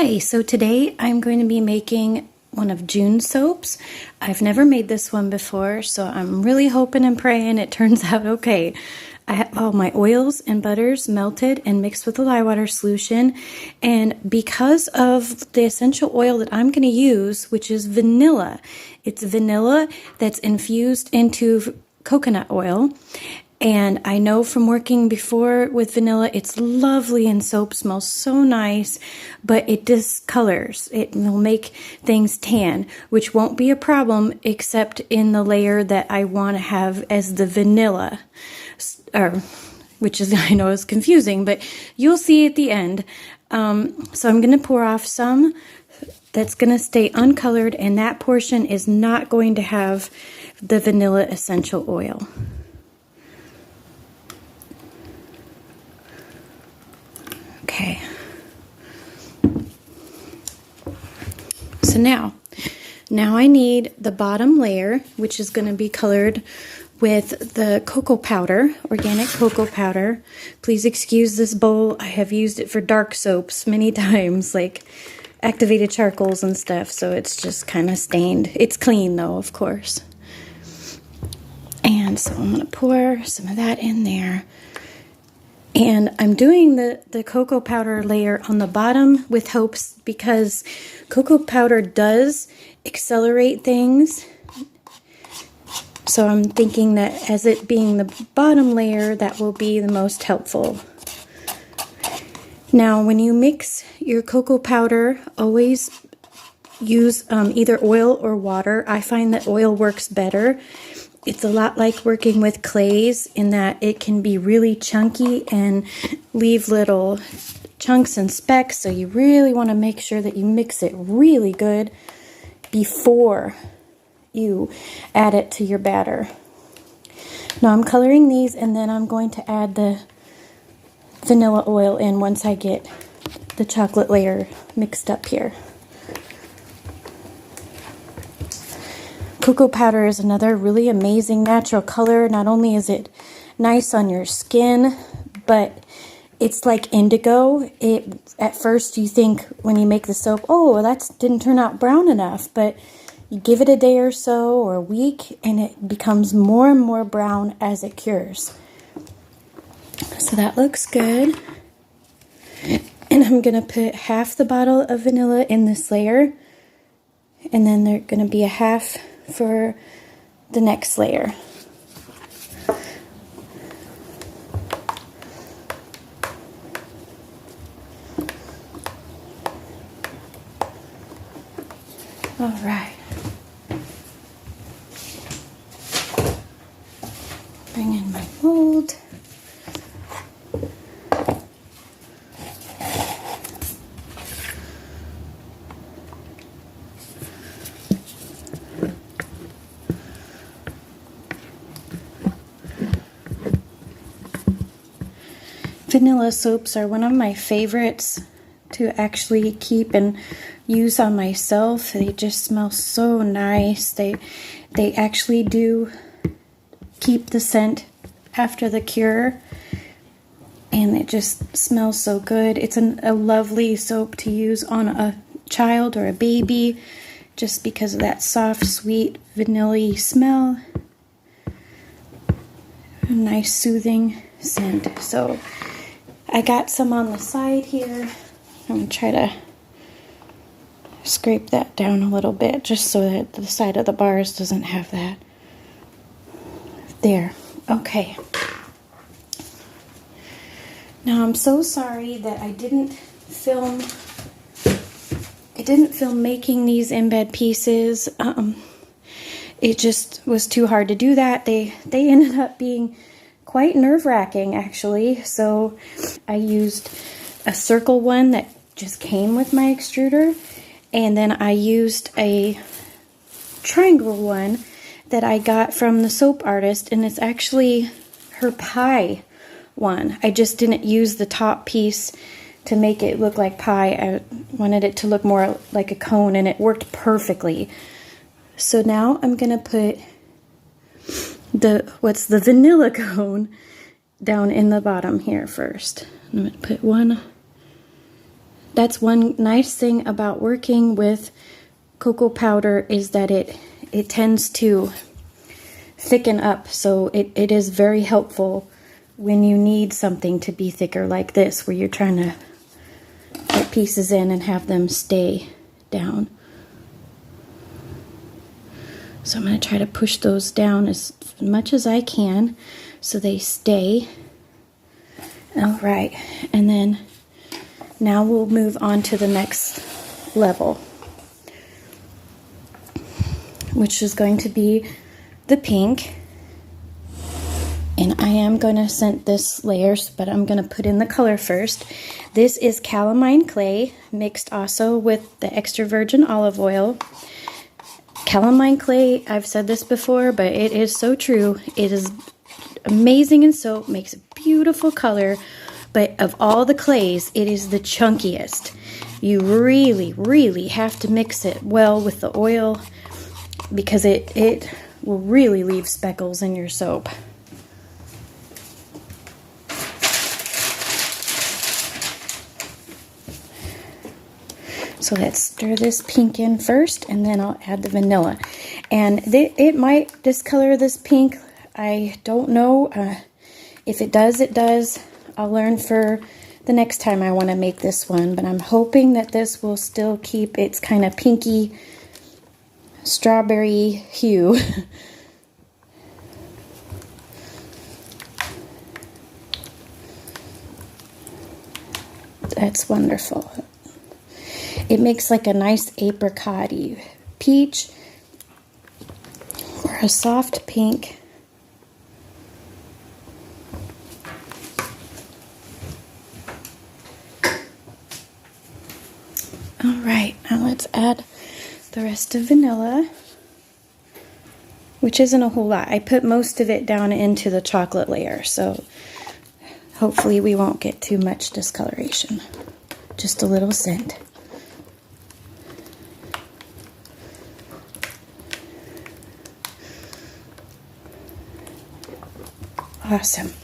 Hi, so today I'm going to be making one of June's soaps. I've never made this one before, so I'm really hoping and praying it turns out okay. I have all my oils and butters melted and mixed with the lye water solution, and because of the essential oil that I'm going to use, which is vanilla, it's vanilla that's infused into coconut oil. And I know from working before with vanilla, it's lovely and soap smells so nice, but it discolors. It will make things tan, which won't be a problem except in the layer that I want to have as the vanilla, which is, I know is confusing, but you'll see at the end. So I'm going to pour off some that's going to stay uncolored, and that portion is not going to have the vanilla essential oil. Okay, so now I need the bottom layer, which is going to be colored with the cocoa powder, organic cocoa powder. Please excuse this bowl. I have used it for dark soaps many times, like activated charcoals and stuff, so it's just kind of stained. It's clean though, of course. And so I'm going to pour some of that in there. And I'm doing the cocoa powder layer on the bottom with hopes, because cocoa powder does accelerate things. So I'm thinking that as it being the bottom layer, that will be the most helpful. Now, when you mix your cocoa powder, always use either oil or water. I find that oil works better. It's a lot like working with clays in that it can be really chunky and leave little chunks and specks, so you really want to make sure that you mix it really good before you add it to your batter. Now I'm coloring these, and then I'm going to add the vanilla oil in once I get the chocolate layer mixed up here. Cocoa powder is another really amazing natural color. Not only is it nice on your skin, but it's like indigo. At first you think when you make the soap, oh, that didn't turn out brown enough, but you give it a day or so or a week and it becomes more and more brown as it cures. So that looks good. And I'm going to put half the bottle of vanilla in this layer, and then there's going to be a half for the next layer. All right. Bring in my mold. Vanilla soaps are one of my favorites to actually keep and use on myself. They just smell so nice. They actually do keep the scent after the cure, and it just smells so good. It's a lovely soap to use on a child or a baby, just because of that soft, sweet, vanilla-y smell. A nice, soothing scent. So I got some on the side here. I'm going to try to scrape that down a little bit just so that the side of the bars doesn't have that. There. Okay. Now I'm so sorry that I didn't film making these embed pieces. It just was too hard to do that. They ended up being quite nerve-wracking, actually. So I used a circle one that just came with my extruder, and then I used a triangle one that I got from the soap artist, and it's actually her pie one. I just didn't use the top piece to make it look like pie. I wanted it to look more like a cone, and it worked perfectly. So now I'm gonna put the vanilla cone down in the bottom here first. I'm going to put one That's one nice thing about working with cocoa powder, is that it tends to thicken up, so it is very helpful when you need something to be thicker like this, where you're trying to get pieces in and have them stay down. So I'm going to try to push those down as much as I can so they stay. All right, and then now we'll move on to the next level, which is going to be the pink. And I am going to scent this layers, but I'm going to put in the color first. This is calamine clay mixed also with the extra virgin olive oil. Calamine clay, I've said this before, but it is so true. It is amazing in soap, makes a beautiful color, but of all the clays, it is the chunkiest. You really, really have to mix it well with the oil, because it will really leave speckles in your soap. So let's stir this pink in first, and then I'll add the vanilla. And it might discolor this pink. I don't know. If it does, it does. I'll learn for the next time I want to make this one. But I'm hoping that this will still keep its kind of pinky strawberry hue. That's wonderful. It makes like a nice apricot-y peach or a soft pink. All right, now let's add the rest of vanilla, which isn't a whole lot. I put most of it down into the chocolate layer, so hopefully we won't get too much discoloration. Just a little scent. Awesome.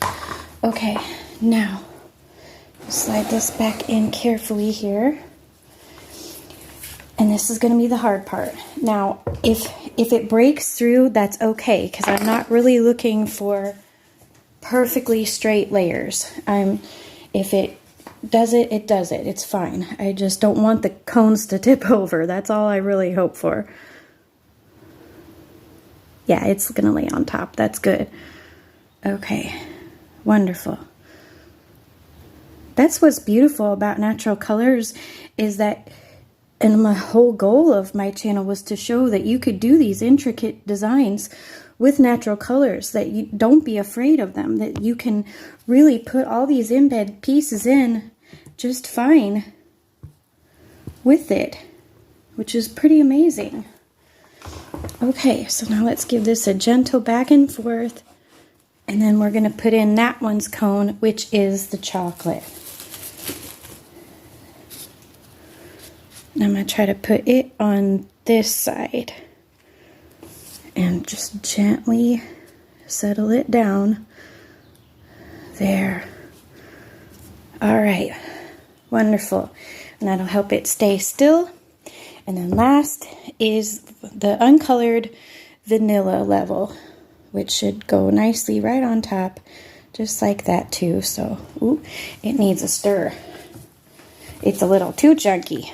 Okay, now slide this back in carefully here. And this is going to be the hard part. Now, if it breaks through, that's okay, because I'm not really looking for perfectly straight layers. If it does it, it does it. It's fine. I just don't want the cones to tip over. That's all I really hope for. Yeah, it's going to lay on top. That's good. Okay, wonderful. That's what's beautiful about natural colors, is that, and my whole goal of my channel was to show that you could do these intricate designs with natural colors, that you don't be afraid of them, that you can really put all these embed pieces in just fine with it, which is pretty amazing. Okay, so now let's give this a gentle back and forth. And then we're going to put in that one's cone, which is the chocolate. And I'm going to try to put it on this side. And just gently settle it down. There. All right. Wonderful. And that'll help it stay still. And then last is the uncolored vanilla level, which should go nicely right on top, just like that too. So, ooh, it needs a stir. It's a little too chunky.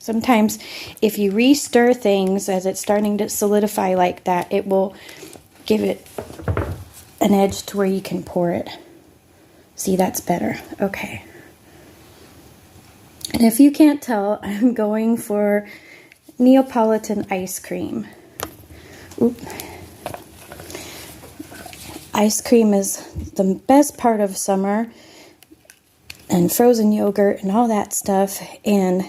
Sometimes if you re-stir things as it's starting to solidify like that, it will give it an edge to where you can pour it. See, that's better. Okay. And if you can't tell, I'm going for Neapolitan ice cream. Oop. Ice cream is the best part of summer, and frozen yogurt and all that stuff. And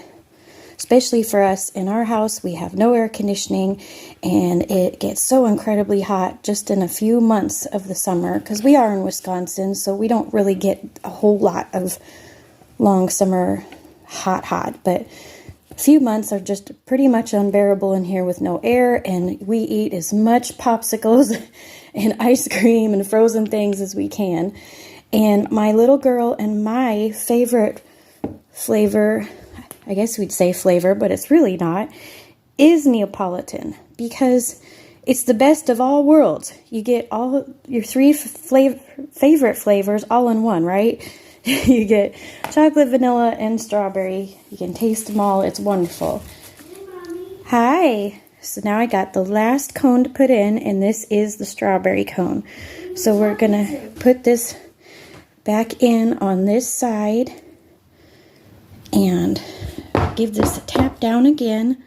especially for us in our house, we have no air conditioning, and it gets so incredibly hot just in a few months of the summer, because we are in Wisconsin, so we don't really get a whole lot of long summer hot, but a few months are just pretty much unbearable in here with no air, and we eat as much popsicles and ice cream and frozen things as we can. And my little girl and my favorite flavor, I guess we'd say flavor, but it's really not, is Neapolitan, because it's the best of all worlds. You get all your three favorite flavors all in one, right? You get chocolate, vanilla, and strawberry. You can taste them all. It's wonderful. Hi. So now I got the last cone to put in, and this is the strawberry cone. So we're going to put this back in on this side and give this a tap down again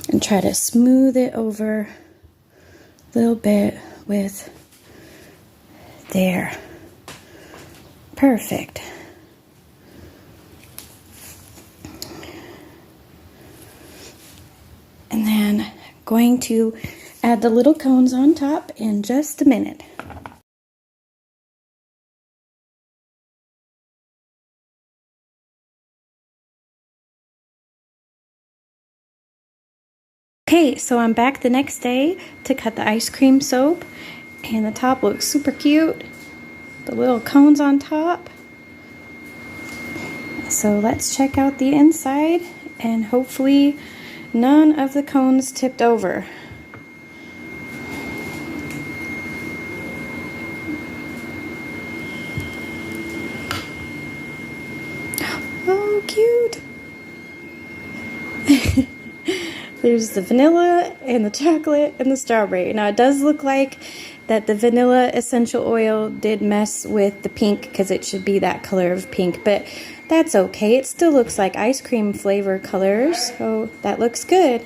and try to smooth it over a little bit with there. Perfect. And then going to add the little cones on top in just a minute. Okay, so I'm back the next day to cut the ice cream soap, and the top looks super cute. The little cones on top. So let's check out the inside, and hopefully none of the cones tipped over. Oh, cute! There's the vanilla and the chocolate and the strawberry. Now it does look like that the vanilla essential oil did mess with the pink because it should be that color of pink, but that's okay. It still looks like ice cream flavor colors, so that looks good.